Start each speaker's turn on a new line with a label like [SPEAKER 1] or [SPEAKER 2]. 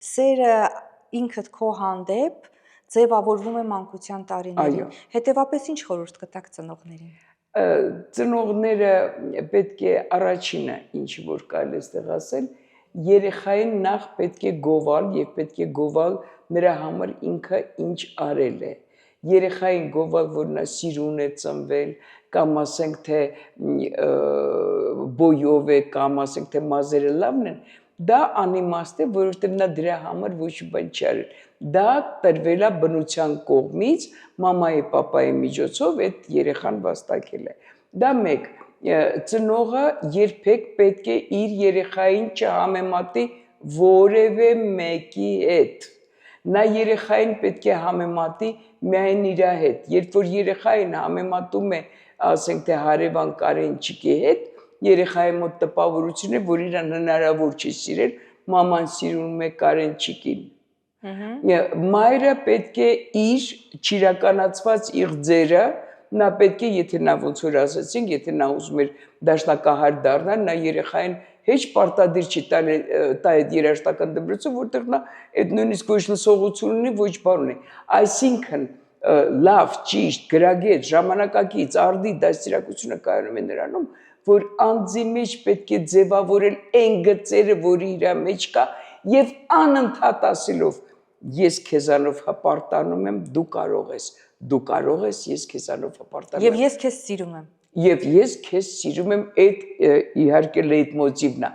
[SPEAKER 1] Սերը ինքդ քո հանդեպ ձևավորվում է մանկության տարիներին։ Հետևաբար ինչ խորհուրդ կտաք ծնողներին։
[SPEAKER 2] Ծնողները պետք է առաջինը ինչ որ կարելի է այստեղ ասել, երեխային նախ պետք է գովալ եւ պետք է գովալ նրա համար ինքը ինչ արել է։ Երեխային գովալ, որ նա սիրուն է ծնվել, կամ ասենք թե բոյով է, կամ ասենք թե մազերը լավն են, դա անիմաստ է, որովհետև նա դրա համար ոչ բան չի արել։ Դա տրվել է բնության կողմից, մամայի, պապայի միջոցով այդ երեխան վաստակել է։ Դա մեկ, ծնողը երբեք պետք է իր երեխային չհամեմատի որևէ մեկի հետ։ Նա երեխային պետք է համեմատի միայն իր հետ։ Երբ որ երեխային համեմատում է, ասենք թե հարևան Կարենչիկի հետ, երեխայի մոտ տպավորություն է, որ իրան հնարավոր չի սիրել, մաման սիրում է Կարենչիկին։ Մայրը պետք է իր չիրականացված իղձերը, նա պետք է, եթե նա ոնց որ ասացինք, եթե նա ուզում էր դաշնակահար դառնալ, նա երեխային հեչ պարտադիր չի տա այդ երաժշտական դպրոցը, որտեղ նա այդ նույնիսկ ոչ լսողություն ունի, ոչ բան ունի։ Այսինքն լավ, ճիշտ, գրագետ, ժամանակակից, արդի դաստիարակությունը կայանում է նրանում, որ անձի մեջ պետք է ձևավորել այն գծերը, որի իր մեջ կա, եւ անընդհատ ասելով ես քեզանով հպարտանում եմ, դու կարող ես, ես քեզանով հպարտանում եմ։
[SPEAKER 1] Եվ ես քեզ սիրում եմ։
[SPEAKER 2] Եվ ես քեզ սիրում եմ, այդ իհարկե լեյտմոտիվն է։